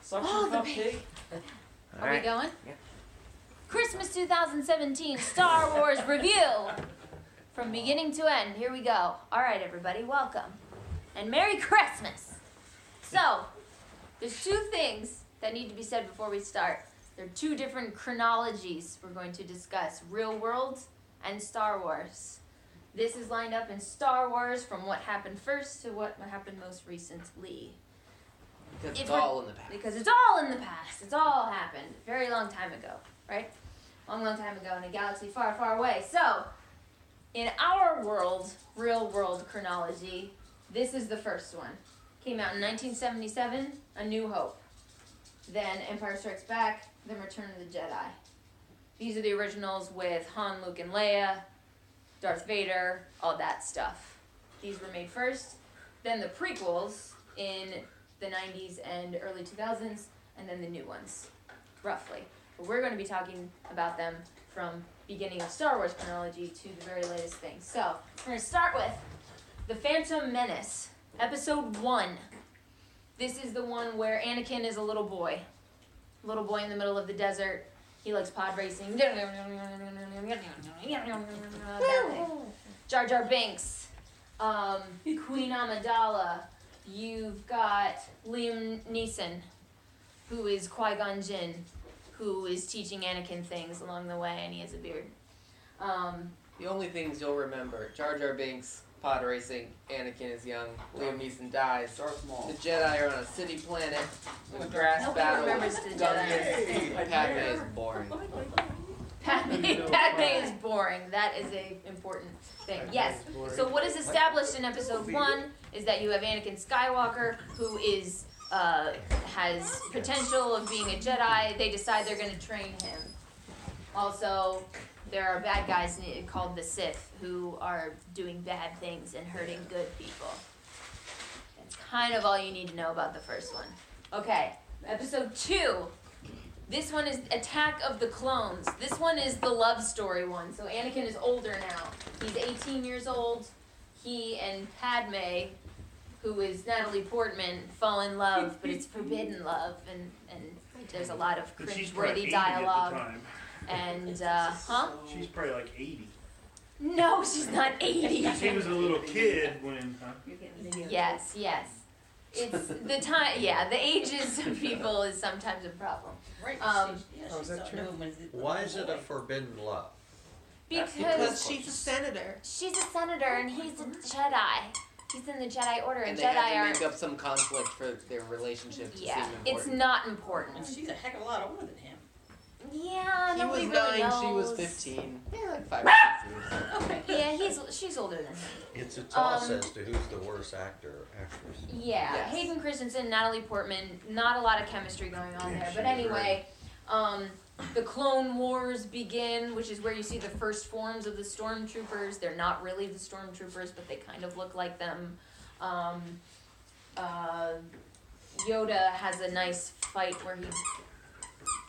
Suction cup pig. Are we going? Yeah. Christmas 2017 Star Wars review. From beginning to end. Here we go. All right, everybody, welcome. And Merry Christmas. So, there's two things that need to be said before we start. There are two different chronologies we're going to discuss. Real world and Star Wars. This is lined up in Star Wars from what happened first to what happened most recently. Because it's all in the past. Because it's all in the past. It's all happened a very long time ago, right? Long time ago in a galaxy far, far away. So, in our world, real world chronology, this is the first one. Came out in 1977, A New Hope. Then Empire Strikes Back, then Return of the Jedi. These are the originals with Han, Luke, and Leia, Darth Vader, all that stuff. These were made first. Then the prequels in the 90s and early 2000s, and then the new ones, roughly. But we're going to be talking about them from beginning of Star Wars chronology to the very latest thing. So, we're going to start with The Phantom Menace, Episode 1. This is the one where Anakin is a little boy. Little boy in the middle of the desert. He likes pod racing. That thing. Jar Jar Binks. Queen Amidala. You've got Liam Neeson, who is Qui-Gon Jinn, who is teaching Anakin things along the way, and he has a beard. The only things you'll remember: Jar Jar Binks, pod racing, Anakin is young, Liam Neeson dies, Darth Maul. the Jedi are on a city planet, with a grass Nobody battle, remembers the Jedi. Padme is boring. Padme is boring. That is a important thing. Yes. So what is established in Episode 1 is that you have Anakin Skywalker, who is has potential of being a Jedi. They decide they're going to train him. Also, there are bad guys called the Sith who are doing bad things and hurting good people. That's kind of all you need to know about the first one. Okay, Episode 2. This one is Attack of the Clones. This one is the love story one. So Anakin is older now. He's 18 years old. He and Padme, who is Natalie Portman, fall in love, but it's forbidden love, and there's a lot of cringeworthy dialogue. And, She's probably like 80. No, she's not 80. She was a little kid when, Yes. It's the time, the ages of people is sometimes a problem. Right. is that true? Why is it a forbidden love? Because she's a senator. she's a senator and he's a Jedi. He's in the Jedi Order, and And they Jedi had to aren't. make up some conflict for their relationship to seem important. It's not important. And she's a heck of a lot older than him. Yeah, He nobody was really 9, knows. she was 15. Yeah, like 5 or 6 years. Okay. Yeah, she's older than him. It's a toss as to who's the worst actor or actress. Yeah, Yes. Hayden Christensen, Natalie Portman, not a lot of chemistry going on there. she But was anyway, the Clone Wars begin, which is where you see the first forms of the Stormtroopers. They're not really the Stormtroopers, but they kind of look like them. Yoda has a nice fight where he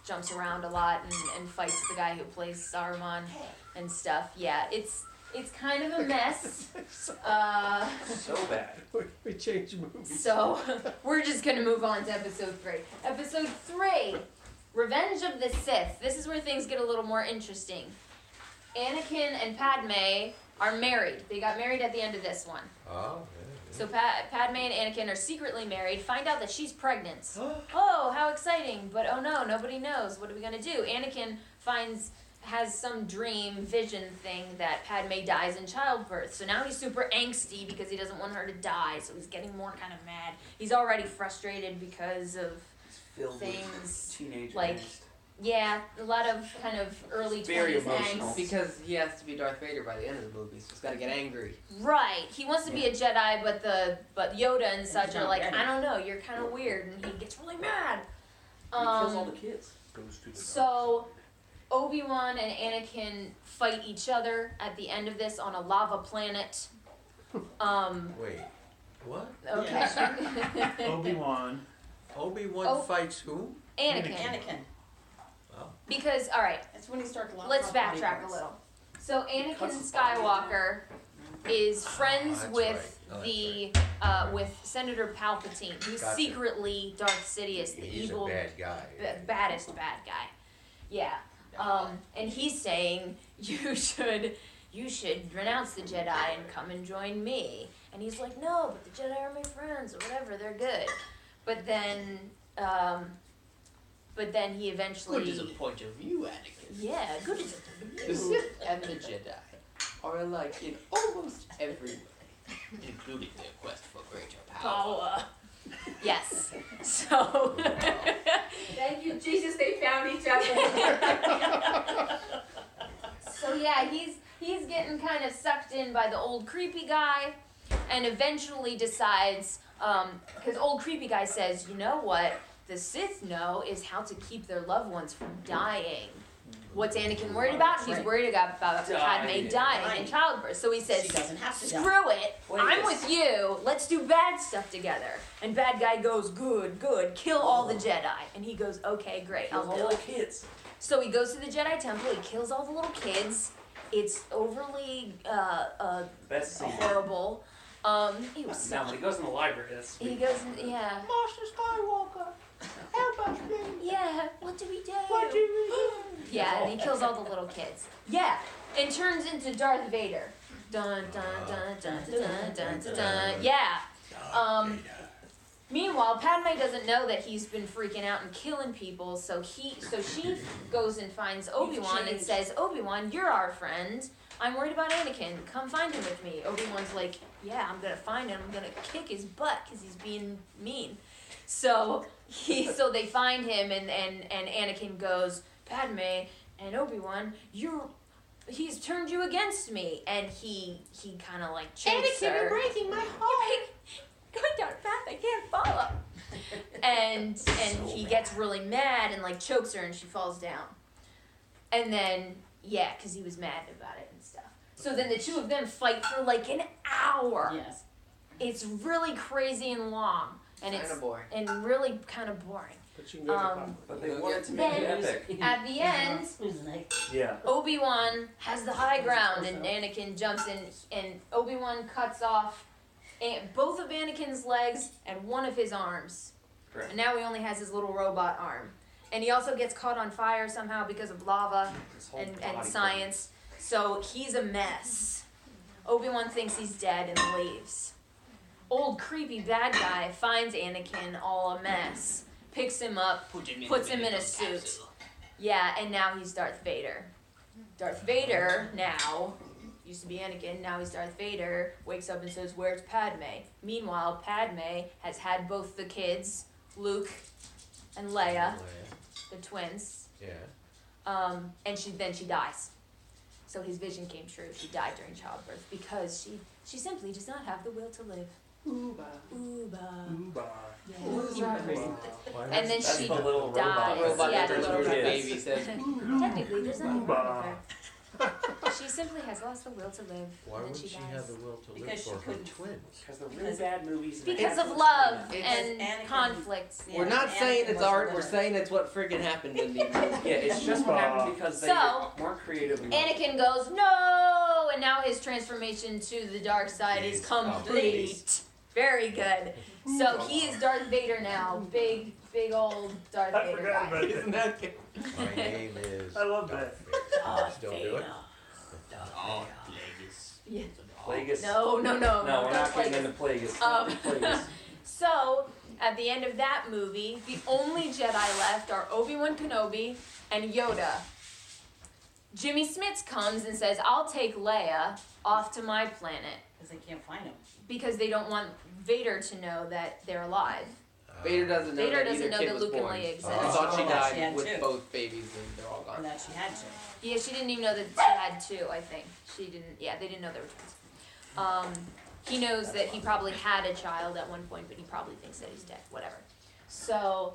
jumps around a lot and fights the guy who plays Saruman and stuff. Yeah, it's kind of a mess. So bad. We changed movies. So, we're just going to move on to Episode 3. Episode 3, Revenge of the Sith. This is where things get a little more interesting. Anakin and Padme are married. They got married at the end of this one. Oh, So Padme and Anakin are secretly married, find out that she's pregnant. Oh, how exciting. But oh no, nobody knows. What are we going to do? Anakin has some vision thing that Padme dies in childbirth. So now he's super angsty because he doesn't want her to die. So he's getting more kind of mad. He's already frustrated because of Filled things with teenage like, angst. yeah, a lot of kind of early Very 20s emotional. angst. Because he has to be Darth Vader by the end of the movie, so he's got to get angry. Right. He wants to be a Jedi, but Yoda and such he's are not like, ready. I don't know, you're kind of weird, and he gets really mad. He kills all the kids. goes to the So Obi-Wan and Anakin fight each other at the end of this on a lava planet. wait. What? Okay. Obi-Wan. Obi-Wan Oh. fights who? Anakin. Anakin. Oh. Because, all right, That's when he started. let's backtrack a little. So Anakin Skywalker is friends that's with right. Oh, the with Senator Palpatine, who's Gotcha. secretly Darth Sidious, the He's evil a bad guy. baddest bad guy. Yeah. And he's saying you should renounce the Jedi and come and join me. And he's like, no, but the Jedi are my friends or whatever. They're good. But then he eventually. Good as a point of view, Anakin. Yeah, good as The a Sith and the Jedi are alike in almost every way, including their quest for greater power. Yes. So. Thank you, Jesus. They found each other. So yeah, he's getting kind of sucked in by the old creepy guy, and eventually decides, because old creepy guy says, you know what the Sith know is how to keep their loved ones from dying. What's Anakin worried about? He's worried about Padme dying in childbirth. So he says, She doesn't have to die. screw it, I'm Plagueis. with you, let's do bad stuff together. And bad guy goes, good, kill all the Jedi. And he goes, okay, great, I'll Kill do all it. the kids. So he goes to the Jedi Temple, he kills all the little kids. It's overly Best scene. horrible. It was Now when he goes in the library, that's he sweet. goes, yeah, Master Skywalker, help us, please. yeah, what do we do? What do we do? Yeah, and he kills all the little kids. Yeah, and turns into Darth Vader. Dun dun dun dun dun dun dun dun. Yeah. Meanwhile, Padme doesn't know that he's been freaking out and killing people, so she goes and finds Obi-Wan and says, Obi-Wan, you're our friend. I'm worried about Anakin. Come find him with me. Obi-Wan's like, yeah, I'm gonna find him. I'm gonna kick his butt because he's being mean. So they find him, and Anakin goes, Padme and Obi-Wan, he's turned you against me, and he kind of like chokes her. you're breaking my heart. Going down a path I can't follow. And he gets really mad and like chokes her, and she falls down. And then yeah, because he was mad about it and stuff. So then the two of them fight for like an hour. Yes. It's really crazy and long, and Kinda it's boring. and really kind of boring. But you can go to Popeye. But they wanted to make it Then- epic. At the end, Who's like, Yeah. Obi-Wan has the high ground, and Anakin jumps in, and Obi-Wan cuts off both of Anakin's legs and one of his arms. Correct. And now he only has his little robot arm. And he also gets caught on fire somehow because of lava His whole and body science. So he's a mess. Obi-Wan thinks he's dead and leaves. Old creepy bad guy finds Anakin all a mess, picks him up, puts him in a suit. Yeah, and now he's Darth Vader. Darth Vader now, used to be Anakin, now he's Darth Vader, wakes up and says, where's Padme? Meanwhile, Padme has had both the kids, Luke and Leia, the twins, Yeah. and she dies. So his vision came true. She died during childbirth because she simply does not have the will to live. Ooba. Ooh-bah. Yeah. Why And then That's she the little dies. robot. Robot Yeah, that the turns little into a kids. baby says, Technically, there's nothing wrong Ooba. with her. She simply has lost the will to live, Why and then would she she dies. have the will to live Because she for her couldn't- twins? Because the really bad movies. Because of Netflix love movies. and Anakin- conflicts. Yeah. we're not saying Anakin it's was art, a we're winner. saying it's what friggin' happened in the Yeah, it's just what happened because they So, weren't creative enough. Anakin goes, no! And now his transformation to the dark side is Is complete. Very good. So he is Darth Vader now. Big old Darth I Vader forgot guy. about it. Isn't that good? My name is. I love Darth that. Vader. Can I still do it? Yeah. Plagueis. No. No, we're not Plagueis. getting into Plagueis. Um, Plagueis. So, at the end of that movie, the only Jedi left are Obi-Wan Kenobi and Yoda. Jimmy Smits comes and says, I'll take Leia off to my planet because they can't find him. because they don't want Vader to know that they're alive. Vader doesn't know Vader that doesn't either know kid that was Luke and born. Leia exist. I thought she Oh, died she had with two. both babies and they're all Or gone. that she had to. Yeah, she didn't even know that she had two, I think. She didn't, yeah, they didn't know they were twins. He knows that he probably had a child at one point, but he probably thinks that he's dead, whatever. So,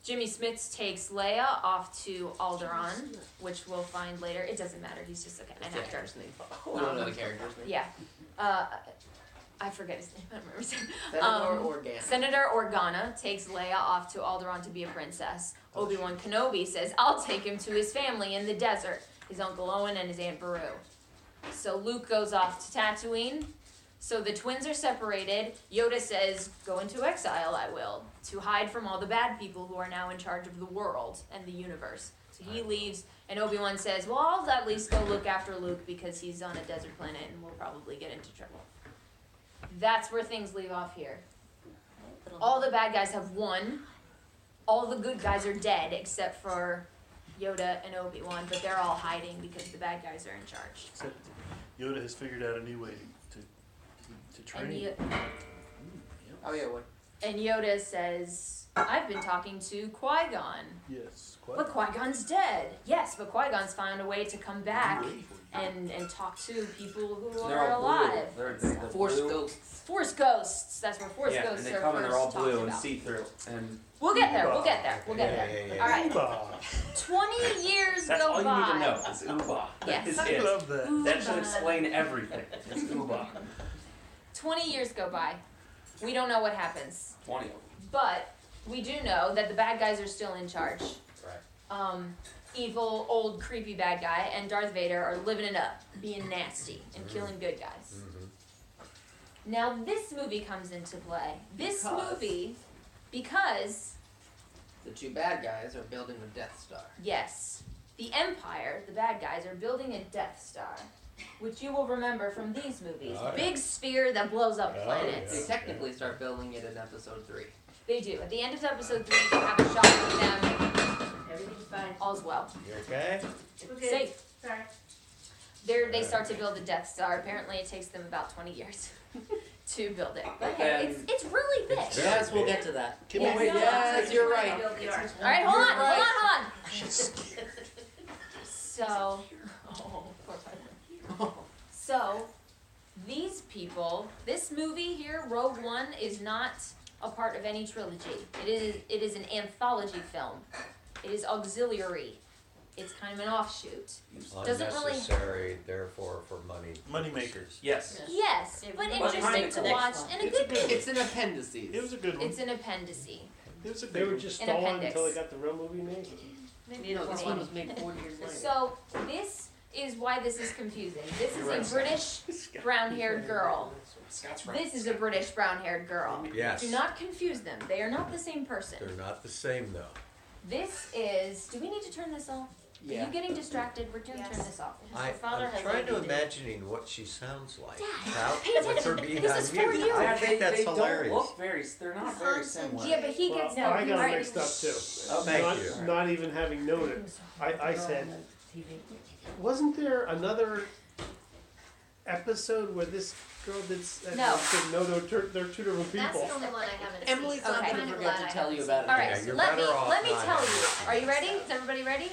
Jimmy Smits takes Leia off to Alderaan, which we'll find later. It doesn't matter, he's just an What's the actor. actor's name? We don't know the character's name. Yeah. I forget his name, I don't remember his name. Senator Organa. Senator Organa takes Leia off to Alderaan to be a princess. Obi-Wan Kenobi says, I'll take him to his family in the desert, his Uncle Owen and his Aunt Beru. So Luke goes off to Tatooine. So the twins are separated. Yoda says, "Go into exile, I will, to hide from all the bad people who are now in charge of the world and the universe." So he leaves, and Obi-Wan says, "Well, I'll at least go look after Luke because he's on a desert planet and we'll probably get into trouble." That's where things leave off here. All the bad guys have won. All the good guys are dead except for Yoda and Obi-Wan, but they're all hiding because the bad guys are in charge. Except Yoda has figured out a new way to train. Oh yeah, what? And Yoda says, "I've been talking to Qui-Gon." Yes, quite. But Qui-Gon's dead. Yes, but Qui-Gon's found a way to come back and talk to people who They're are all alive. blue. They're Force blue. ghosts. Force ghosts. That's where Force Yeah, ghosts and they are come and they're all first talked blue and about. see-through. And We'll get there. We'll get there. We'll get Yeah, there. yeah, yeah. All right. Uba. 20 years that's go all you by. need to know is Uba. That Yes. is I it. love that. That should explain everything. It's Uba. 20 years go by. We don't know what happens. 20 of them. But we do know that the bad guys are still in charge. Right. Evil, old, creepy bad guy and Darth Vader are living it up, being nasty and killing good guys. Now this movie comes into play. This Because? movie, because, The two bad guys are building the Death Star. yes, the Empire, the bad guys, are building a Death Star, which you will remember from these movies. Oh, yeah. Big sphere that blows up Oh, planets. They technically start building it in episode 3. They do. At the end of episode 3, you have a shot with them. Everything's fine. All's well. You okay? Okay. Safe. Sorry. They start to build the Death Star. Apparently, it takes them about 20 years to build it. But hey, it's really big. It's Yes, we'll get to that. Can Yes. we wait? Yes, you're right. Build the ark. All right, hold on, You're right. hold on. She's scared. So, so these people, this movie here, Rogue One, is not a part of any trilogy. It is an anthology film. It is auxiliary. It's kind of an offshoot. Doesn't really- Unnecessary, therefore, for money. Money makers. Yes. Yes, It but was interesting behind to the watch next one. and a It's a good good- movie. It's an appendices. It was a good one. It's an appendice. It was a They good were one. just An stalling appendix. until they got the real movie made. Maybe No, this 20. one was made 40 years later. So this is why this is confusing. This is You're right, a British brown-haired girl. Scott's right. This is a British brown-haired girl. Yes. Do not confuse them. They are not the same person. They're not the same, though. This is. Do we need to turn this off? Are Yeah. you getting distracted? We're going to turn this off. I'm has trying to ADD. imagining what she sounds like. Dad, Without, pay with her attention. being This on is for mute. you. I think that's they hilarious. don't look very. They're not very similar. Yeah, but he Well, gets I got Alright. them mixed up too. Oh, thank not, you. Not even having known it. I said, wasn't there another episode where this girl did? No. Said, no, they're two different That's people. the only one I haven't Emily's seen. not Okay. going I'm to glad forget I to tell you haven't about it. All right, Yeah, you're let me better off let me not tell having you. it. Are you ready? Is everybody ready?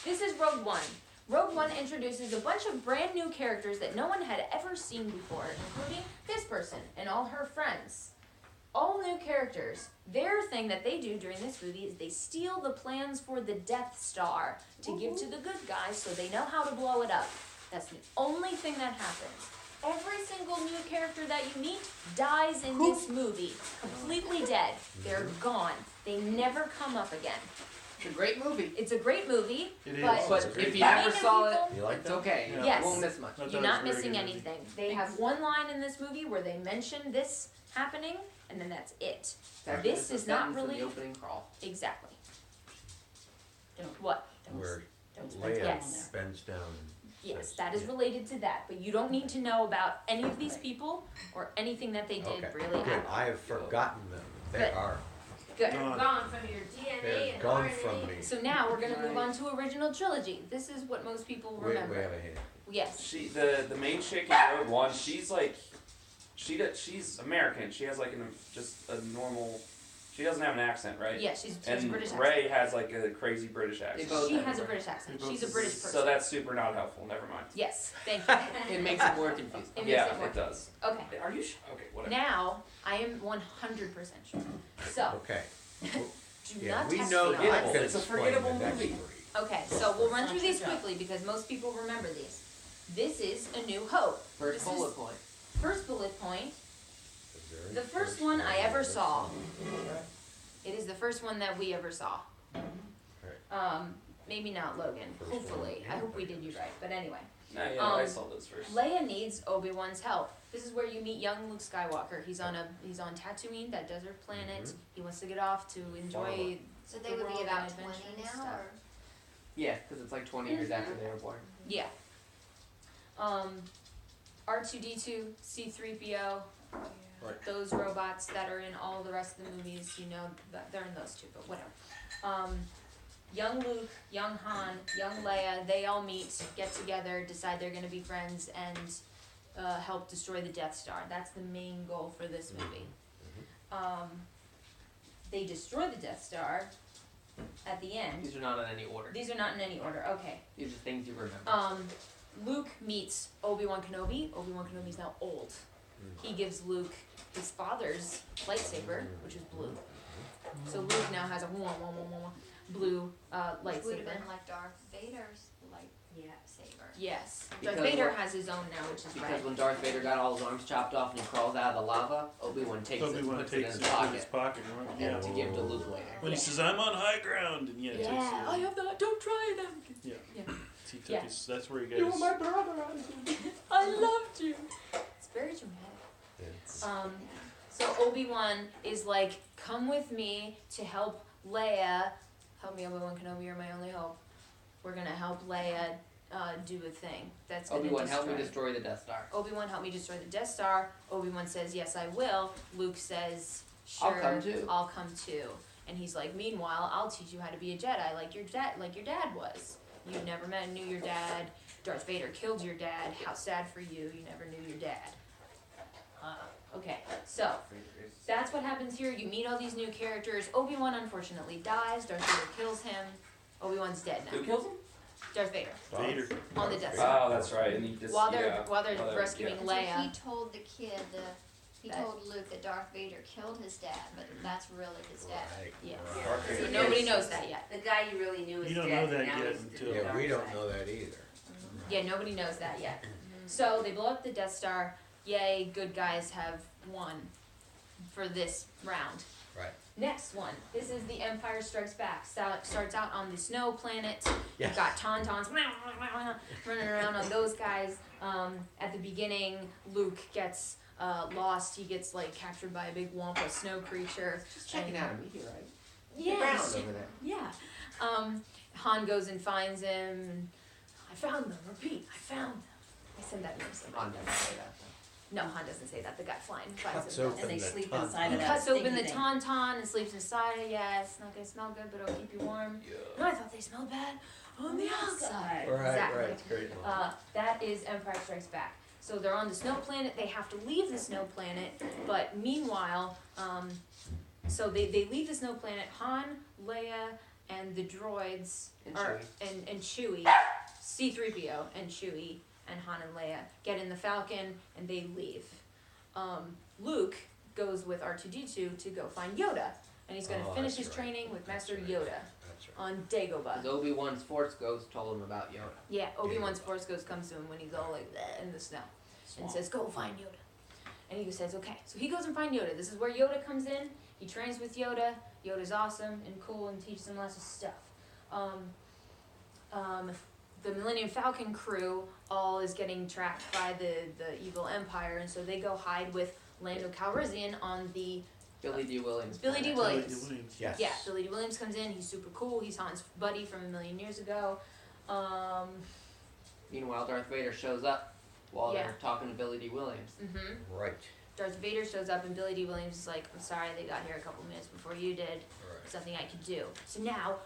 This is Rogue One. Rogue One introduces a bunch of brand new characters that no one had ever seen before, including this person and all her friends. All new characters. Their thing that they do during this movie is they steal the plans for the Death Star to give to the good guys so they know how to blow it up. That's the only thing that happens. Every single new character that you meet dies in this movie. Completely dead. They're gone. They never come up again. It's a great movie. It's a great movie, It is. but But if you Many never new saw it, people- You like it's that? okay. Yeah. Yes. You won't miss much. I thought you're it was not a very missing good movie. anything. They have one line in this movie where they mention this happening, and then that's it. Fact, This it's a is not sentence in really- the opening crawl. Exactly. Don't- What? Where Don't spend Leia time on Yes. there. bends down and Yes, says, that is yeah. related to that, but you don't need to know about any of these people or anything that they did Okay, really good. happen. I have forgotten them. They Good. are. Good. Gone. Gone from your DNA They're and gone RNA. from me. So now we're gonna move on to original trilogy. This is what most people We remember. have a hand. Yes. She the main chick in Rogue One. She's like, she's American. She has like just a normal. She doesn't have an accent, right? Yeah, she's a And British Ray has like a crazy British accent. both She have has a a British accent. They both She's a do. British person. So that's super not helpful. Never mind. Yes, thank you. It makes it more confusing. It makes Yeah, it more. it does. Okay. Are you sure? Okay, whatever. Now I am 100% sure. So Okay. do Yeah, not we test know me that. on I Forgettable. could It's a explain forgettable the next movie. three. Okay, so we'll run through these quickly because most people remember these. This is A New Hope. First This bullet is point. first bullet point. very The first one I ever first saw. one. It is the first one that we ever saw. Maybe not Logan. First Hopefully, one I hope we did you right. But anyway, No, yeah, I saw those first. Leia needs Obi-Wan's help. This is where you meet young Luke Skywalker. He's on Tatooine, that desert planet. Mhm. He wants to get off to enjoy. So they would be about 20 now, or? Yeah, because it's like 20 years after they were born. Yeah. R2D2, C3PO, Right. those robots that are in all the rest of the movies, you know, that they're in those two, but whatever. Young Luke, young Han, young Leia, they all meet, get together, decide they're gonna be friends, and help destroy the Death Star. That's the main goal for this movie. They destroy the Death Star at the end. These are not in any order. These are not in any order, okay. These are things you remember. Luke meets Obi-Wan Kenobi. Obi-Wan Kenobi's now old. He gives Luke his father's lightsaber, which is blue. So Luke now has a blue Which would have lightsaber. been like Darth Vader's lightsaber. Yes. Because Darth Vader what- has his own now, which is Because red. when Darth Vader got all his arms chopped off and he crawls out of the lava, Obi-Wan takes it and Obi-Wan puts it in takes his it in his pocket. pocket. Right? And Yeah. to give to Luke later. When he says, "I'm on high ground," and yeah, Yeah, takes I have that. Don't try it, Anakin. Yeah. Yeah. He took Yeah. his, that's where he got You were his. my brother, Anakin. I loved you. It's very dramatic. It's, So Obi-Wan is like, come with me to help Leia. Help me, Obi-Wan Kenobi, you're my only hope. We're gonna help Leia do a thing that's gonna Obi-Wan, destroy. help me destroy the Death Star. Obi-Wan, help me destroy the Death Star. Obi-Wan says, yes, I will. Luke says, sure, I'll come too. I'll come too. And he's like, meanwhile, I'll teach you how to be a Jedi, like your dad was. You never met and knew your dad. Darth Vader killed your dad. How sad for you. You never knew your dad. Okay, so that's what happens here. You meet all these new characters. Obi-Wan unfortunately dies. Darth Vader kills him. Obi-Wan's dead now. Who kills him? Darth Vader Vader. on the Death Star. Oh, that's right. And he just While they're rescuing yeah. So he Leia. told the kid, he That- told Luke that Darth Vader killed his dad, but that's really his dad. right. Yeah. right. Darth Vader. So nobody knows that yet. The guy you really knew is You don't dead. know that and now yet he's until- the Yeah, dark we don't side. know that either. Yeah, nobody knows that yet. So they blow up the Death Star. Yay, good guys have won for this round. Right. Next one. This is The Empire Strikes Back. Starts out on the snow planet. Yes. You've got Tauntauns running around on those guys. At the beginning, Luke gets lost. He gets like captured by a big wampa snow creature. Just checking out a meteorite. Yeah. Ground over there. Yeah. Han goes and finds him. And, I found them. Repeat. I found them. I said that name so Han much. doesn't say that though. No, Han doesn't say that. The guy flying finds Cuts him. open And they the sleep tongue. inside He of that cuts open the stinky thing. tauntaun and sleeps inside it. Yeah, it's not gonna smell good, but it'll keep you warm. No, I thought they smelled bad on the outside. Right, Exactly. right. It's great. That is Empire Strikes Back. So they're on the snow planet. They have to leave the snow planet, but meanwhile, so they leave the snow planet. Han, Leia, and the droids And are Chewie. and Chewie, C-3PO and Chewie and Han and Leia get in the Falcon and they leave. Luke goes with R2D2 to go find Yoda, and he's going to Oh, finish that's his right. training with That's Master right. Yoda That's right. on Dagobah. Because Obi-Wan's Force Ghost told him about Yoda. Yeah, Obi-Wan's Force Ghost comes to him when he's all like "Bleh," in the snow and says, go find Yoda. And he says, okay. So he goes and finds Yoda. This is where Yoda comes in. He trains with Yoda. Yoda's awesome and cool and teaches him lots of stuff. The Millennium Falcon crew all is getting tracked by the evil Empire, and so they go hide with Lando Calrissian on the Billy D. Williams. Billy D. planet. Williams. Yes. Yeah, Billy D. Williams comes in. He's super cool. He's Han's buddy from a million years ago. Meanwhile, Darth Vader shows up while Yeah. they're talking to Billy D. Williams. Right. Darth Vader shows up, and Billy D. Williams is like, I'm sorry they got here a couple minutes before you did. Right. There's nothing I could do. So now,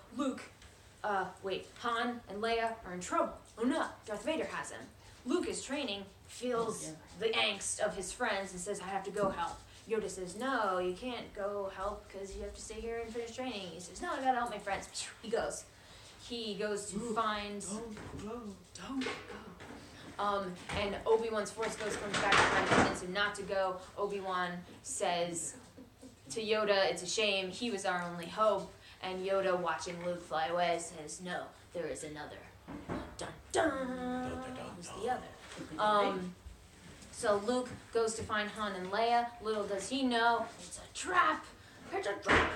Han and Leia are in trouble. Oh no, Darth Vader has him. Luke is training, feels the angst of his friends, and says, I have to go help. Yoda says, no, you can't go help because you have to stay here and finish training. He says, no, I gotta help my friends. He goes. He goes to find... Don't go. And Obi-Wan's Force Ghost comes back and convinces him not to go. Obi-Wan says to Yoda, it's a shame, he was our only hope. And Yoda, watching Luke fly away, says, no, there is another. Dun dun! Who's the other? So Luke goes to find Han and Leia. Little does he know, it's a trap! It's a trap!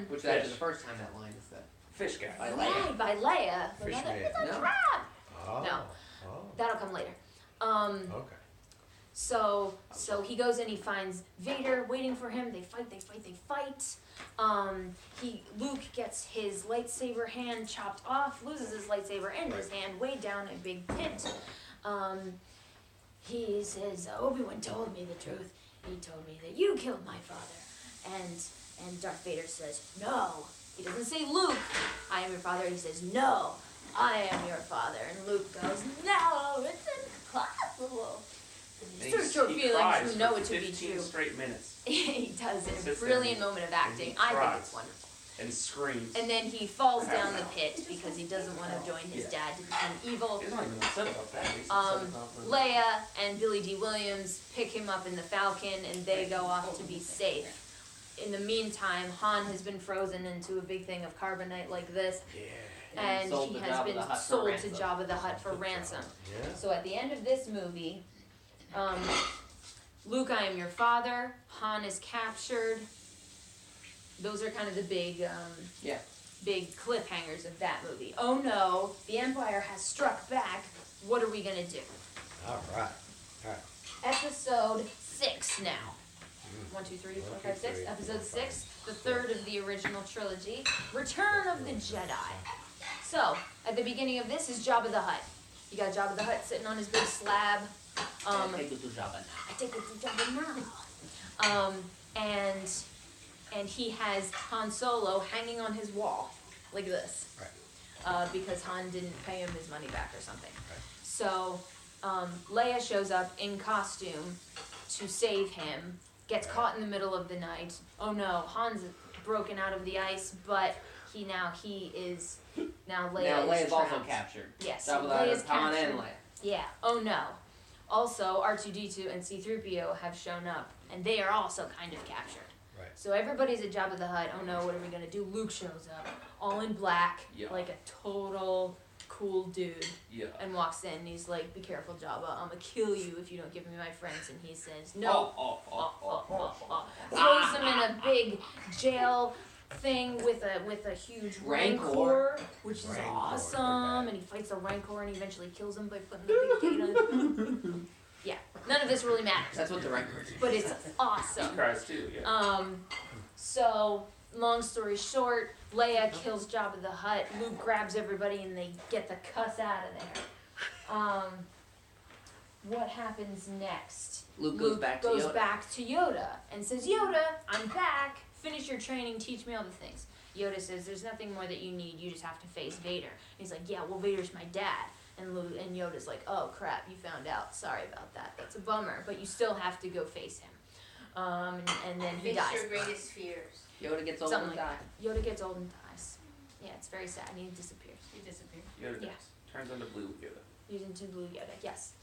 Which is actually the first time that line is said. Fish guy. By Leia. By Leia. Fish Another, man. it's a No. trap! Oh. No. Oh. that'll come later. Okay. So he goes and he finds Vader waiting for him. They fight. Luke gets his lightsaber hand chopped off, loses his lightsaber and his hand way down a big pit. He says, Obi-Wan told me the truth. He told me that you killed my father. And Darth Vader says, no. He doesn't say, Luke, I am your father. He says, no, I am your father. And Luke goes, no, it's impossible. His true feelings, who know it to be 15 true. straight minutes. He does it. A Sits there brilliant moment of acting. I think cries. it's wonderful. And screams. And then he falls down the pit because he doesn't want to join his dad to become evil. He's not even upset about that. He's upset about Leia and Billy D. Williams pick him up in the Falcon and they go off to be safe. In the meantime, Han has been frozen into a big thing of carbonite like this. And he has been sold to Jabba the Hutt for ransom. Yeah. So at the end of this movie, Luke, I am your father. Han is captured. Those are kind of the big cliffhangers of that movie. Oh no, the Empire has struck back. What are we gonna do? All right. Episode 6 now. 1, 2, 3, 4, 5, 6. Episode 6, the third of the original trilogy. Return of the Jedi. So, at the beginning of this is Jabba the Hutt. You got Jabba the Hutt sitting on his big slab. I take it to Jabba I take it to Jabba now. And he has Han Solo hanging on his wall, like this. Right. Because Han didn't pay him his money back or something. Right. So, Leia shows up in costume to save him, gets caught in the middle of the night. Oh no, Han's broken out of the ice, but Leia is also captured. Yes, Leia's Han and Leia. Yeah. Oh no. Also, R2-D2 and C-3PO have shown up, and they are also kind of captured. Right. So everybody's at Jabba the Hutt. Oh no, what are we gonna do? Luke shows up, all in black, like a total cool dude, and walks in. And he's like, "Be careful, Jabba. I'm gonna kill you if you don't give me my friends." And he says, "No." Throws him in a big jail thing with a huge rancor, which is awesome. And he fights the rancor and he eventually kills him by putting the big gate on. Yeah, none of this really matters. That's what the rancor is. But it's awesome. He cries too. Yeah. So long story short, Leia kills Jabba the Hutt. Luke grabs everybody and they get the cuss out of there. What happens next? Luke goes back to Yoda and says, "Yoda, I'm back. Finish your training. Teach me all the things." Yoda says, "There's nothing more that you need. You just have to face Vader." And he's like, "Yeah, well, Vader's my dad." And Yoda's like, "Oh crap, you found out. Sorry about that. That's a bummer, but you still have to go face him." And then he dies. Face your greatest fears. Yoda gets old Something and like dies. that. Yoda gets old and dies. Yeah, it's very sad. And he disappears. Yoda Yeah. turns into blue Yoda. He's into blue Yoda. Yes.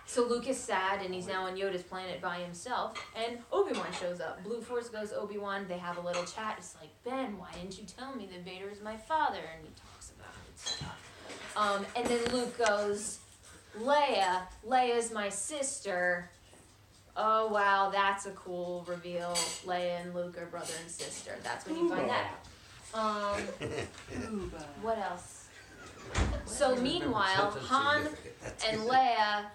So Luke is sad, and he's now on Yoda's planet by himself, and Obi-Wan shows up. Blue Force goes Obi-Wan, they have a little chat. It's like, "Ben, why didn't you tell me that Vader is my father?" And he talks about it stuff. And then Luke goes, Leia's my sister. Oh wow, that's a cool reveal. Leia and Luke are brother and sister. That's when you find that out. What else? So meanwhile, Han and Leia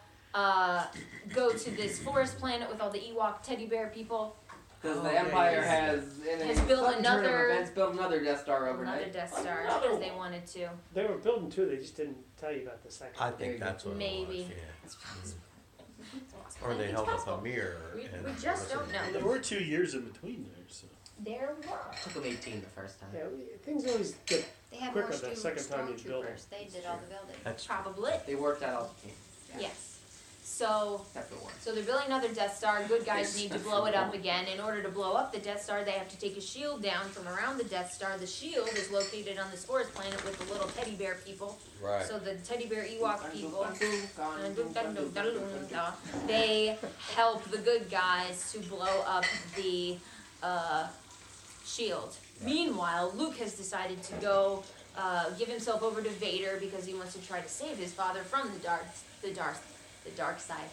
go to this forest planet with all the Ewok teddy bear people. Because the Empire has built another Death Star overnight. Another Death Star, because they wanted to. They were building two, they just didn't tell you about the second. I think that's what Maybe. it was, yeah. Or they held up a mirror. We and just don't know. There were 2 years in between there, so. There were. Took them 18 the first time. Yeah, things always get They had quicker more the second time you build it. stormtroopers. They did all the building. That's Probably. They worked out all the teams. Yes. So Except for one. they're building another Death Star. Good guys need to blow it up again. In order to blow up the Death Star, they have to take a shield down from around the Death Star. The shield is located on this forest planet with the little teddy bear people. right. So the teddy bear Ewok people, they help the good guys to blow up the shield. Meanwhile, Luke has decided to go give himself over to Vader because he wants to try to save his father from the dark side.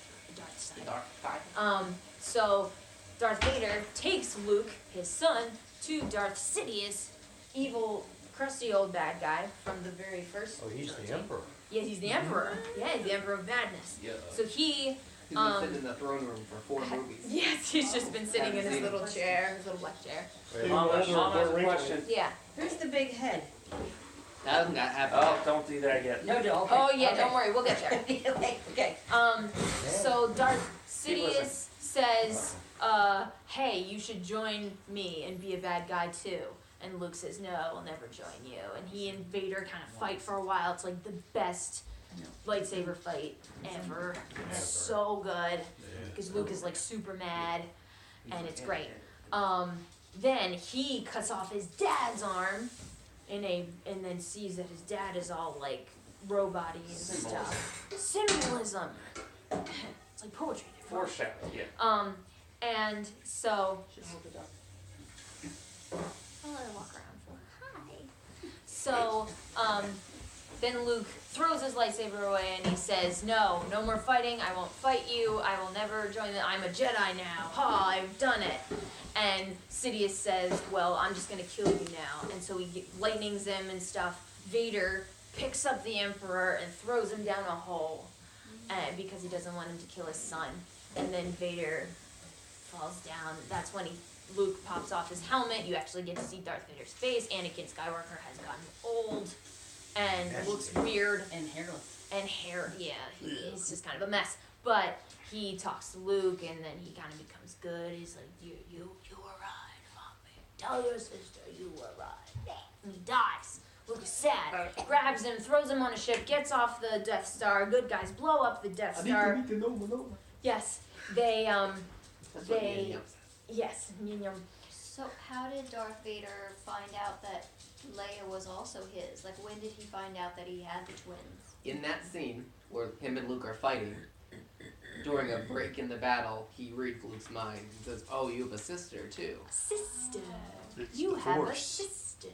So Darth Vader takes Luke, his son, to Darth Sidious, evil crusty old bad guy from the very first. Oh, he's the trilogy. emperor. Yeah, he's the emperor. Yeah, he's the emperor of badness. Yeah. So he. He's been sitting in the throne room for 4 movies. Yes, he's just been sitting in his Haven't little seen chair, his little black chair. Even Mom, older, Mom has more a wrinkly. question. Yeah. Who's the big head? That hasn't got happened. Oh, don't do that yet. No, okay. Oh yeah, okay. don't worry, we'll get there. Okay. So Darth Sidious says, hey, you should join me and be a bad guy too. And Luke says, no, I'll never join you. And he and Vader kind of fight for a while. It's like the best lightsaber fight ever. It's so good. Because Luke is like super mad, and it's great. Then he cuts off his dad's arm and then sees that his dad is all like robot-y and stuff. Symbolism. It's like poetry. Foreshadow, yeah. And so Should hold it up. I'll let him walk around for hi. So, then Luke throws his lightsaber away and he says, no more fighting, I won't fight you, I will never join I'm a Jedi now, ha, I've done it. And Sidious says, well, I'm just gonna kill you now. And so he lightnings him and stuff. Vader picks up the Emperor and throws him down a hole because he doesn't want him to kill his son. And then Vader falls down. That's when Luke pops off his helmet. You actually get to see Darth Vader's face. Anakin Skywalker has gotten old and looks weird. And hairless. And hair, yeah, he's just kind of a mess. But he talks to Luke, and then he kind of becomes good. He's like, you were right, Mommy. Tell your sister you were right. And he dies. Luke is sad. Grabs him, throws him on a ship, gets off the Death Star. Good guys blow up the Death Star. Yes, they That's what they- Yum yes, yum. So how did Darth Vader find out that Leia was also his? Like, when did he find out that he had the twins? In that scene where him and Luke are fighting, during a break in the battle, he reads Luke's mind and says, oh, you have a sister too. Sister, It's you the have a Force. sister.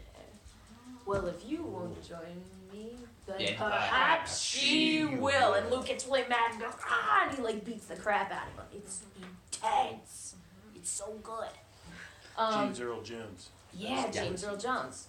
Well, if you won't join me, then Then perhaps she will. And Luke gets really mad and goes, ah, and he like beats the crap out of him. It's intense. It's so good. James Earl Jones. Yeah, James Earl Jones.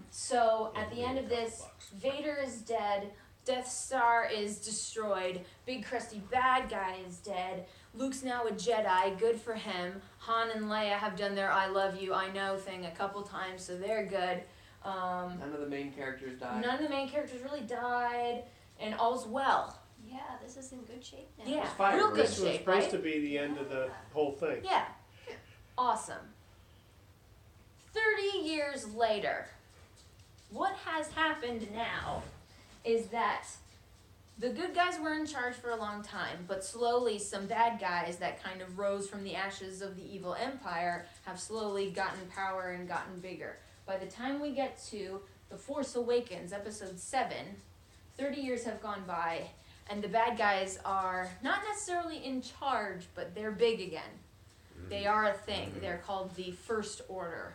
So at the end of this, Vader is dead. Death Star is destroyed. Big crusty bad guy is dead. Luke's now a Jedi. Good for him. Han and Leia have done their "I love you, I know" thing a couple times, so they're good. None of the main characters died. None of the main characters really died, and all's well. Yeah, this is in good shape now. Yeah, fire real good This was shape, supposed right? to be the end of the whole thing. Yeah. Awesome. 30 years later, what has happened now is that the good guys were in charge for a long time, but slowly some bad guys that kind of rose from the ashes of the evil empire have slowly gotten power and gotten bigger. By the time we get to The Force Awakens, episode 7, 30 years have gone by, and the bad guys are not necessarily in charge, but they're big again. They are a thing. They're called the First Order.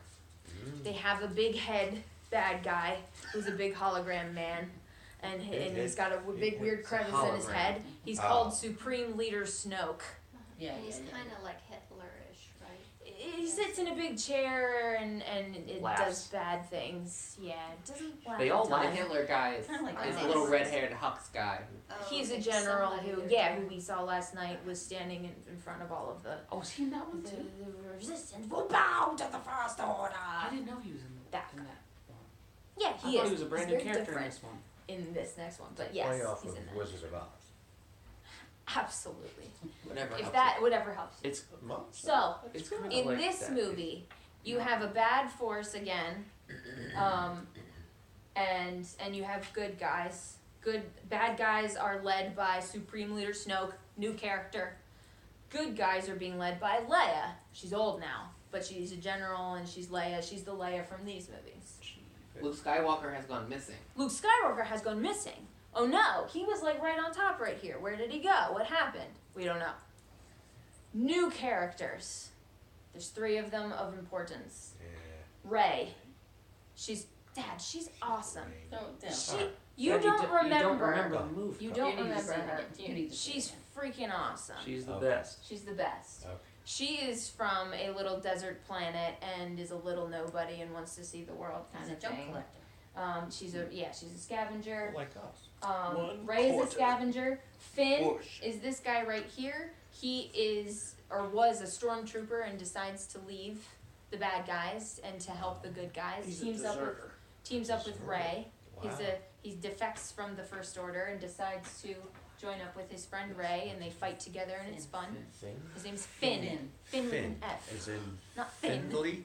They have a big head bad guy who's a big hologram man, and he's got a big weird crevice in his hologram. head. He's called Supreme Leader Snoke. Yeah, He's yeah, yeah. kind of like Hitler-ish, right? He sits in a big chair and it Laughs. does bad things. Yeah, it doesn't laugh. They all a ton. like Hitler guy is Kinda like this Isis. little red-haired Hux guy. Oh, He's a okay, general somebody who, there. who we saw last night was standing in front of all of the Oh, is he in that one the, too? the resistance will bow to the First Order. I didn't know he was in That that one. Yeah, I he thought is. he was a brand He's new very character in different this one. in this next one, but yes, Play off he's of in that. Wizard of Oz. Absolutely. Whatever. If helps that you. whatever helps. It's So it's kind of in like this that. movie, you have a bad force again, and you have good guys. Bad guys are led by Supreme Leader Snoke, new character. Good guys are being led by Leia. She's old now, but she's a general and she's Leia. She's the Leia from these movies. Luke Skywalker has gone missing. Luke Skywalker has gone missing. Oh no, he was like right on top right here. Where did he go? What happened? We don't know. New characters. There's 3 of them of importance. Yeah. Rey. She's awesome. Don't She, you don't remember. You don't remember the movie. You don't You need to remember see her. it. You need to see She's it. freaking awesome. She's the Okay. best. She's the best. Okay. She is from a little desert planet and is a little nobody and wants to see the world kind He's a of junk thing. collector. She's a scavenger. Like us. One Ray is a quarter. scavenger. Finn Bush. is this guy right here. He is or was a stormtrooper and decides to leave the bad guys and to help the good guys. He's a teams up deserter. with Ray. Wow. He defects from the First Order and decides to join up with his friend Ray, and they fight together and it's fun. Finn? His name's Finn. Finn with an F, As in not Finn. Findley?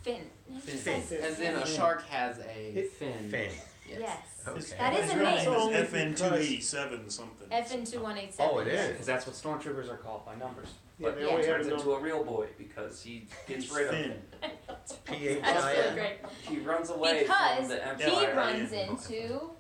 Finn. Finn. As in a shark has a Fin. Fin. Yes. Okay. That is a His real name. is Only FN 287 something. FN2187. Oh, it is. Because that's what stormtroopers are called by numbers. Yeah, But they he only have turns no. into a real boy because he gets rid of Finn. him. That's so P-H-I-N. great. He runs away Because from the he Empire. runs into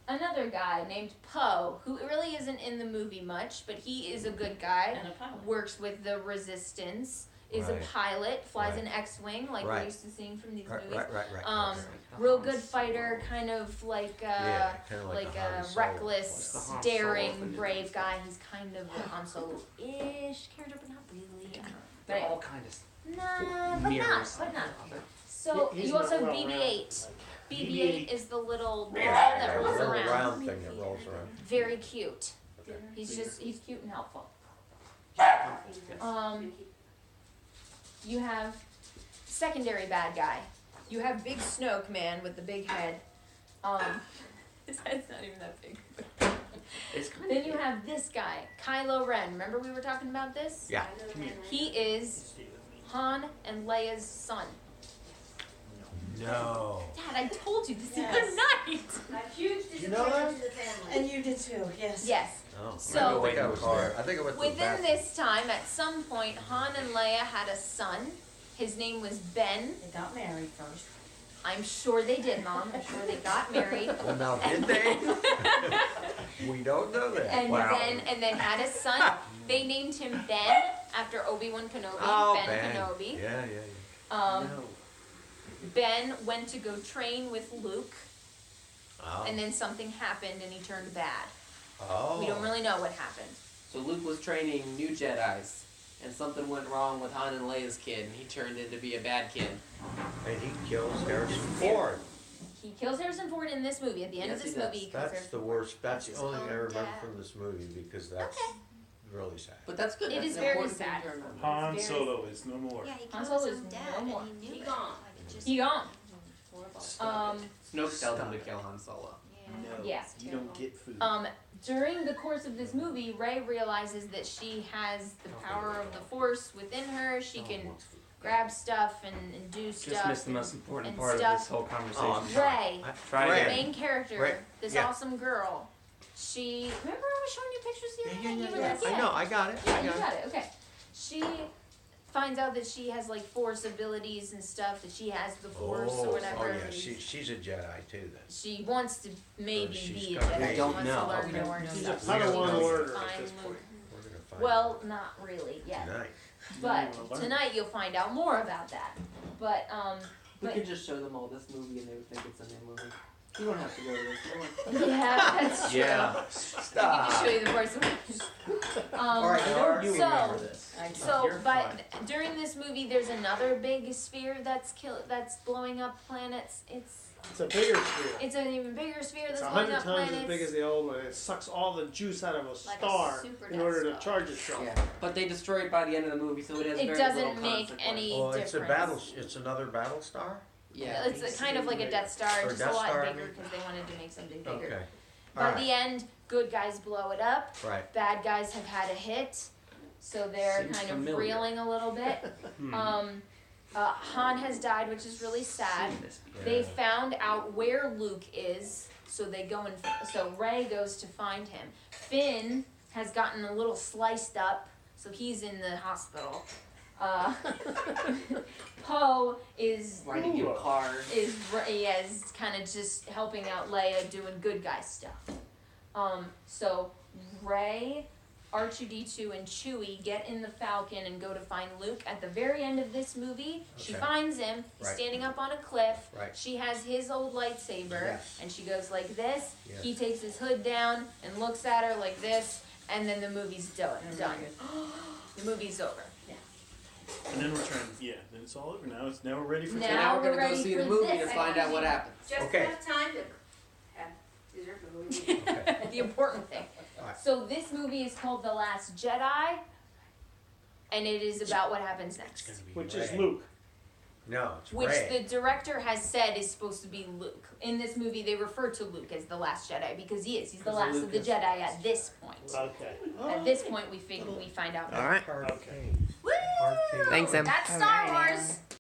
another guy named Poe, who really isn't in the movie much, but he is a good guy. And a pilot. Works with the Resistance. Is Right. a pilot. Flies Right. an X-wing, like Right. we're used to seeing from these Right, movies. right. Real good fighter, kind of like Yeah, kind of like a Han a Solo. reckless, Like the Han daring, Solo. brave guy. He's kind of a Han Solo-ish character, but not really. I don't know. They're But all kind of nah, but mirrors. not. of each other. So He's you also not have well BB-8. rounded. BB-8 is the little ball Yeah, that a rolls little around. round thing that rolls around. Very cute. Okay. He's cute and helpful. You have secondary bad guy. You have Big Snoke Man with the big head. His head's not even that big. It's kind Then you have this guy, Kylo Ren. Remember we were talking about this? Yeah. He is Han and Leia's son. No. Dad, I told you this Yes. the other night. A huge You know that? to the family. And you did too, yes. Yes. Oh, So- I think I was there. I think I went to the Within bathroom. this time, at some point, Han and Leia had a son. His name was Ben. They got married first. I'm sure they did, Mom. I'm sure they got married. Well, now, did they? We don't know that. And Wow. then had a son. They named him Ben after Obi-Wan Kenobi. Oh, Ben Kenobi. Yeah. No. Ben went to go train with Luke, Oh. and then something happened and he turned bad. Oh. We don't really know what happened. So Luke was training new Jedis, and something went wrong with Han and Leia's kid, and he turned into be a bad kid. And he kills Harrison Ford. He kills Harrison Ford in this movie. At the end Yes, of this he does. movie, he kills That's Harrison the Ford. worst. That's the only thing I Oh, remember Dad. from this movie because that's really sad. But that's good. It That's is an very important thing sad. to remember. Han Very- Solo is no more. Yeah, he Han killed Solo his is own no dad more. and he knew He it. gone. Like, it just He gone. horrible. Snoke tells him to kill Han Solo. Yeah. No, Yeah. you don't get food. During the course of this movie, Rey realizes that she has the power of the Force within her. She can grab stuff and do Just stuff. missed the most important and part of stuff. this whole Oh, I'm conversation. sorry. Rey, Try the Ray. again. main character, Ray, this yeah. awesome girl. She remember I was showing you pictures the other night. You were like, I know. I got it. Yeah, I you got it. got it. Okay. She finds out that she has like Force abilities and stuff. That she has the Force or whatever. Oh yeah, she's a Jedi too. Then. She wants to maybe She's be a got- Jedi. we She don't wants know. to learn We don't more. know. and She's a stuff. Padawan Really? learner at Find this Luke. point. We're gonna find Well, not really yet. tonight. But You wanna learn. tonight you'll find out more about that. But We But- could just show them all this movie, and they would think it's a new movie. You don't have to go to this. No one- yeah, that's true. Yeah. I can just show you the Force Awakens. Alright, I know you so- remember this. So, You're but fine. during this movie, there's another big sphere that's blowing up planets. It's a bigger sphere. It's an even bigger sphere It's that's blowing 100 up times planets. as big as the old one. It sucks all the juice out of a Like a star super in order to Death charge itself. Yeah, but they destroy it by the end of the movie, so it has It very doesn't little make consequence. any Well, it's a difference. battle. It's another battle star. Yeah. It's a kind of like a Death Star, Or just Death a lot Star, I bigger mean. because they wanted to make something bigger. Okay. By All right. the end, good guys blow it up. Right. Bad guys have had a hit, so they're Seems kind familiar. of reeling a little bit. Hmm. Han has died, which is really sad. Seen this. They Yeah. found out where Luke is, so they go and so Rey goes to find him. Finn has gotten a little sliced up, so he's in the hospital. Poe is Riding in cars. is kind of just helping out Leia doing good guy stuff. So Rey, R2D2, and Chewie get in the Falcon and go to find Luke. At the very end of this movie, she Okay. finds him. He's Right. standing up on a cliff. Right. She has his old lightsaber, Yes. and she goes like this. Yes. He takes his hood down and looks at her like this, and then the movie's done. The movie's over. And then we're trying. Yeah. Then it's all over. Now we're ready for. Now Now we're we're gonna go ready see for the movie this. to find out what happens. Just Okay. enough time to have dessert before we leave. The important thing. Alright. So this movie is called The Last Jedi, and it is about what happens next. Which is Ray. Luke. No, it's Which Ray. the director has said is supposed to be Luke. In this movie, they refer to Luke as the Last Jedi because he is. He's the Because last Luke of the is- Jedi at this point. Okay. At this point, we find out. All right. Arcade. Woo! Arcade. Thanks, Em. That's Star Wars.